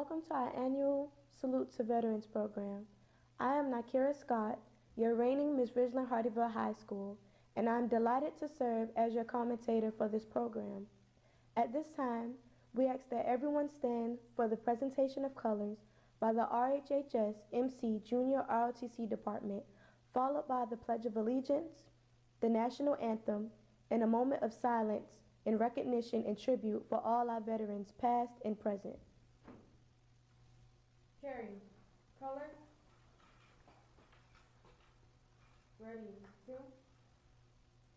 welcome to our annual Salute to Veterans program. I am Nakira Scott, your reigning Miss Ridgeland-Hardeeville High School, and I'm delighted to serve as your commentator for this program. At this time, we ask that everyone stand for the presentation of colors by the RHHS MC Junior ROTC Department, followed by the Pledge of Allegiance, the National Anthem, and a moment of silence in recognition and tribute for all our veterans past and present. Carry, color, ready, two,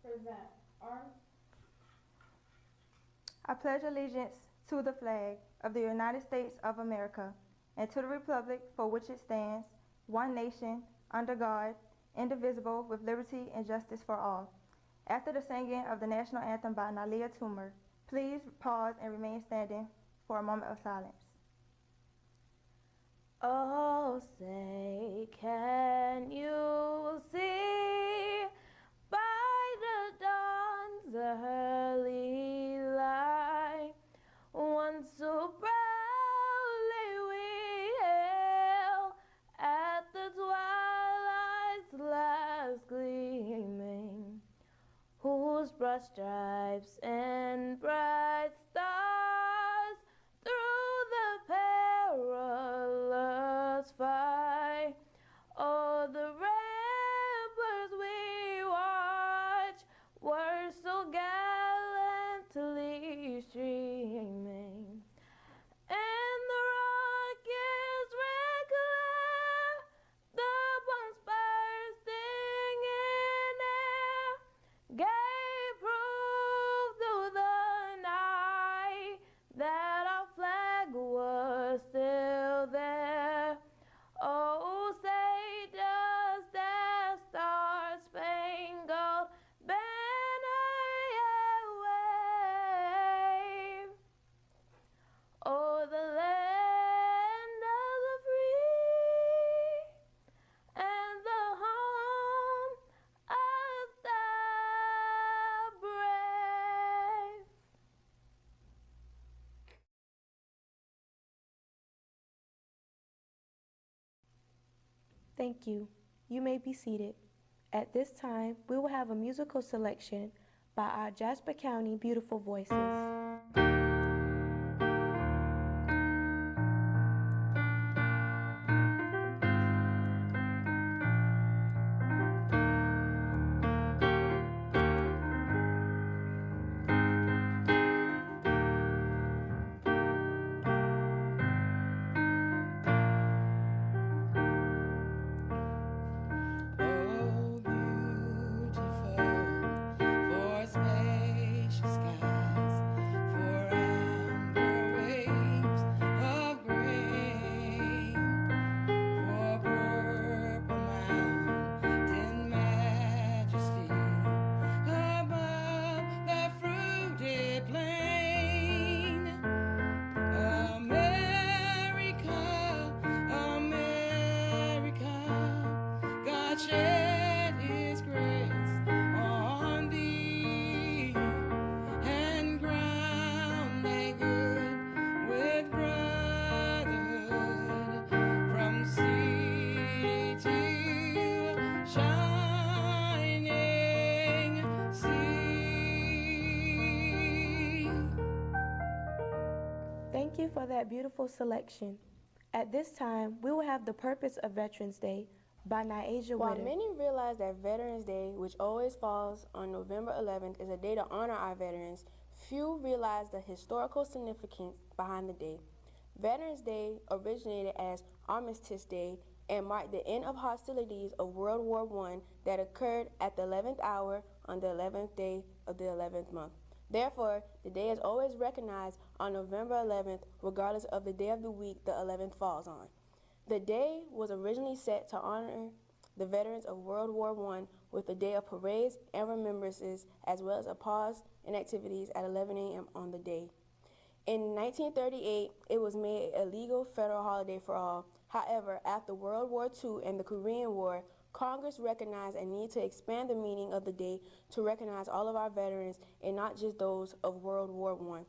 present, arms. I pledge allegiance to the flag of the United States of America and to the republic for which it stands, one nation, under God, indivisible, with liberty and justice for all. After the singing of the national anthem by Nalia Toomer, please pause and remain standing for a moment of silence. Oh, say, can you see by the dawn's early light, once so proudly we hailed at the twilight's last gleaming, whose broad stripes and bright stars through the perilous fight, oh, the ramparts we watch were so gallantly streaming, and the rockets red glare, the bombs bursting in air, gave proof through the night that our flag was still there. Oh, say does that star-spangled banner yet wave o'er the land of the free and the home of the brave? Thank you. You may be seated. At this time, we will have a musical selection by our Jasper County Beautiful Voices. Thank you for that beautiful selection. At this time, we will have The Purpose of Veterans Day by Nyasia While Witter. many realize that Veterans Day, which always falls on November 11th, is a day to honor our veterans, few realize the historical significance behind the day. Veterans Day originated as Armistice Day and marked the end of hostilities of World War I that occurred at the 11th hour on the 11th day of the 11th month. Therefore, the day is always recognized on November 11th, regardless of the day of the week the 11th falls on. The day was originally set to honor the veterans of World War I with a day of parades and remembrances, as well as a pause in activities at 11 a.m. on the day. In 1938, it was made a legal federal holiday for all. However, after World War II and the Korean War, Congress recognized a need to expand the meaning of the day to recognize all of our veterans and not just those of World War I.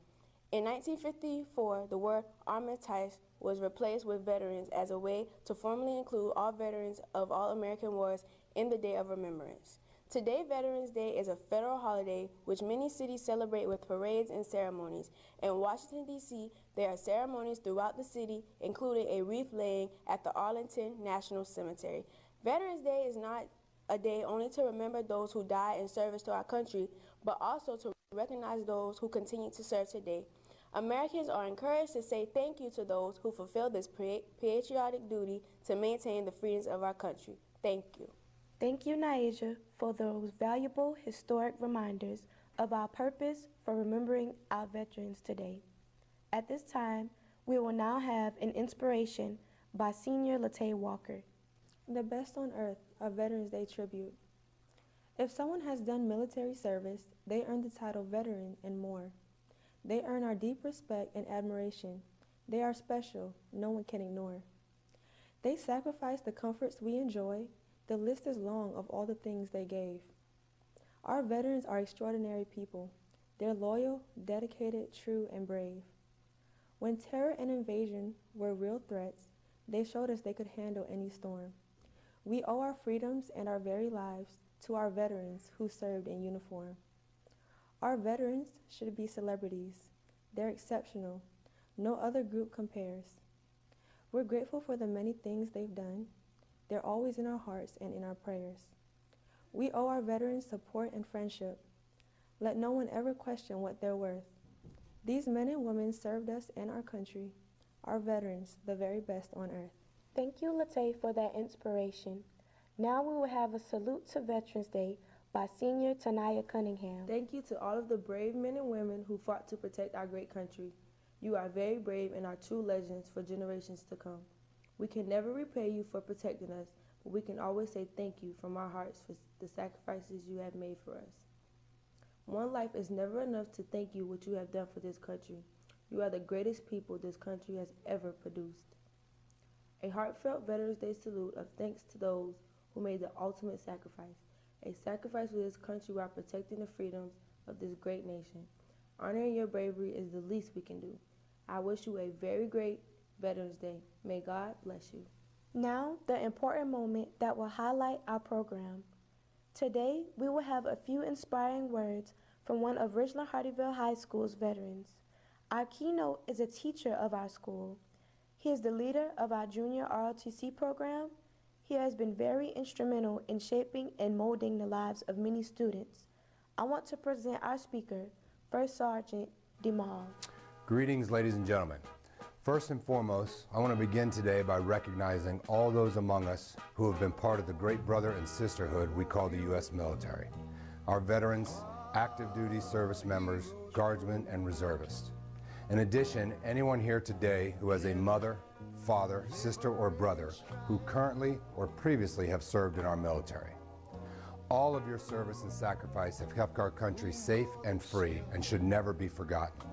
In 1954, the word armistice was replaced with Veterans as a way to formally include all veterans of all American wars in the Day of Remembrance. Today, Veterans Day is a federal holiday which many cities celebrate with parades and ceremonies. In Washington, D.C., there are ceremonies throughout the city, including a wreath laying at the Arlington National Cemetery. Veterans Day is not a day only to remember those who died in service to our country, but also to recognize those who continue to serve today. Americans are encouraged to say thank you to those who fulfill this patriotic duty to maintain the freedoms of our country. Thank you. Thank you, Naija, for those valuable historic reminders of our purpose for remembering our veterans today. At this time, we will now have an inspiration by Senior Latay Walker. The Best on Earth, a Veterans Day tribute. If someone has done military service, they earn the title veteran and more. They earn our deep respect and admiration. They are special, no one can ignore. They sacrifice the comforts we enjoy. The list is long of all the things they gave. Our veterans are extraordinary people. They're loyal, dedicated, true, and brave. When terror and invasion were real threats, they showed us they could handle any storm. We owe our freedoms and our very lives to our veterans who served in uniform. Our veterans should be celebrities. They're exceptional. No other group compares. We're grateful for the many things they've done. They're always in our hearts and in our prayers. We owe our veterans support and friendship. Let no one ever question what they're worth. These men and women served us and our country. Our veterans, the very best on earth. Thank you, Latay, for that inspiration. Now we will have a salute to Veterans Day by Senior Tanaya Cunningham. Thank you to all of the brave men and women who fought to protect our great country. You are very brave and are true legends for generations to come. We can never repay you for protecting us, but we can always say thank you from our hearts for the sacrifices you have made for us. One life is never enough to thank you what you have done for this country. You are the greatest people this country has ever produced. A heartfelt Veterans Day salute of thanks to those who made the ultimate sacrifice. A sacrifice for this country while protecting the freedoms of this great nation. Honoring your bravery is the least we can do. I wish you a very great Veterans Day. May God bless you. Now, the important moment that will highlight our program. Today, we will have a few inspiring words from one of Ridgeland-Hardeeville High School's veterans. Our keynote is a teacher of our school. He is the leader of our junior ROTC program. He has been very instrumental in shaping and molding the lives of many students. I want to present our speaker, First Sergeant Demal. Greetings, ladies and gentlemen. First and foremost, I want to begin today by recognizing all those among us who have been part of the great brother and sisterhood we call the U.S. military. Our veterans, active duty service members, guardsmen, and reservists. In addition, anyone here today who has a mother, father, sister, or brother who currently or previously have served in our military. All of your service and sacrifice have kept our country safe and free and should never be forgotten.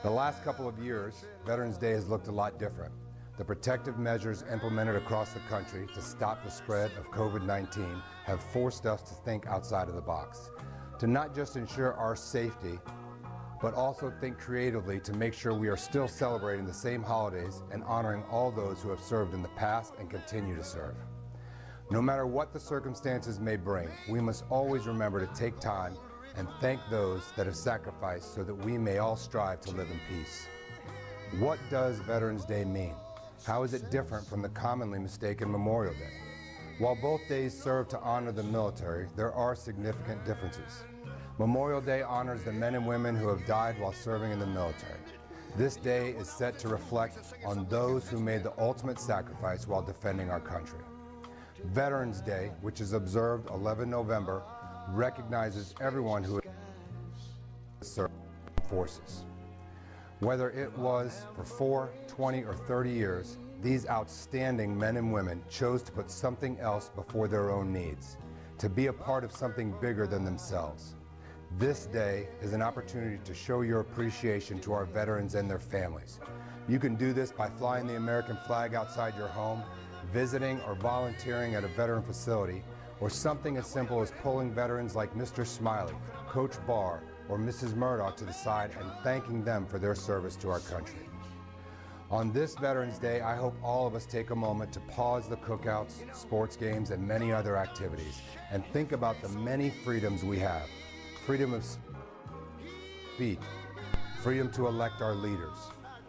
The last couple of years, Veterans Day has looked a lot different. The protective measures implemented across the country to stop the spread of COVID-19 have forced us to think outside of the box, to not just ensure our safety, but also think creatively to make sure we are still celebrating the same holidays and honoring all those who have served in the past and continue to serve. No matter what the circumstances may bring, we must always remember to take time and thank those that have sacrificed so that we may all strive to live in peace. What does Veterans Day mean? How is it different from the commonly mistaken Memorial Day? While both days serve to honor the military, there are significant differences. Memorial Day honors the men and women who have died while serving in the military. This day is set to reflect on those who made the ultimate sacrifice while defending our country. Veterans Day, which is observed 11 November, recognizes everyone who has served in the forces. Whether it was for 4, 20, or 30 years, these outstanding men and women chose to put something else before their own needs, to be a part of something bigger than themselves. This day is an opportunity to show your appreciation to our veterans and their families. You can do this by flying the American flag outside your home, visiting or volunteering at a veteran facility, or something as simple as pulling veterans like Mr. Smiley, Coach Barr, or Mrs. Murdoch to the side and thanking them for their service to our country. On this Veterans Day, I hope all of us take a moment to pause the cookouts, sports games, and many other activities and think about the many freedoms we have. Freedom of speech, freedom to elect our leaders,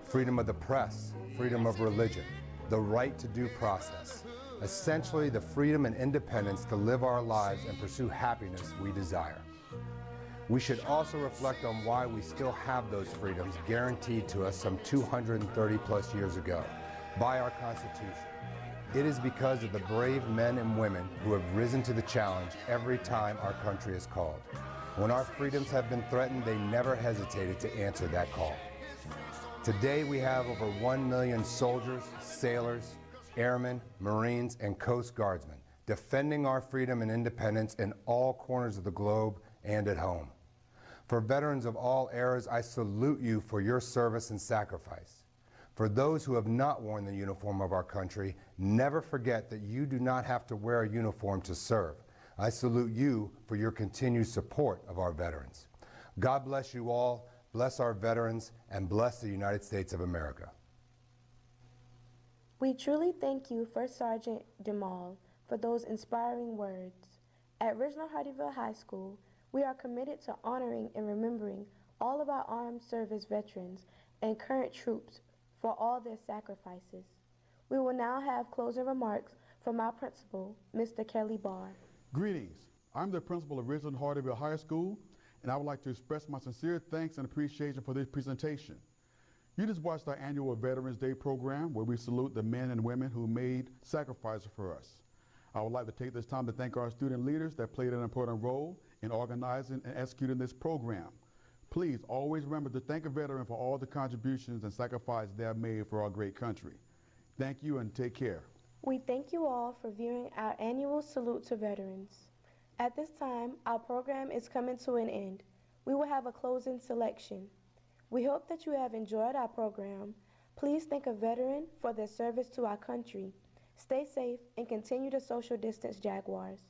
freedom of the press, freedom of religion, the right to due process. Essentially, the freedom and independence to live our lives and pursue happiness we desire. We should also reflect on why we still have those freedoms guaranteed to us some 230 plus years ago by our Constitution. It is because of the brave men and women who have risen to the challenge every time our country is called. When our freedoms have been threatened, they never hesitated to answer that call. Today we have over 1 million soldiers, sailors, airmen, Marines, and Coast Guardsmen defending our freedom and independence in all corners of the globe and at home. For veterans of all eras, I salute you for your service and sacrifice. For those who have not worn the uniform of our country, never forget that you do not have to wear a uniform to serve. I salute you for your continued support of our veterans. God bless you all, bless our veterans, and bless the United States of America. We truly thank you, First Sergeant DeMaul, for those inspiring words. At Ridgeland-Hardeeville High School, we are committed to honoring and remembering all of our armed service veterans and current troops for all their sacrifices. We will now have closing remarks from our principal, Mr. Kelly Barr. Greetings. I'm the principal of Ridgeland-Hardeeville High School, and I would like to express my sincere thanks and appreciation for this presentation. You just watched our annual Veterans Day program where we salute the men and women who made sacrifices for us. I would like to take this time to thank our student leaders that played an important role in organizing and executing this program. Please always remember to thank a veteran for all the contributions and sacrifices they have made for our great country. Thank you and take care. We thank you all for viewing our annual Salute to Veterans. At this time, our program is coming to an end. We will have a closing selection. We hope that you have enjoyed our program. Please thank a veteran for their service to our country. Stay safe and continue to social distance Jaguars.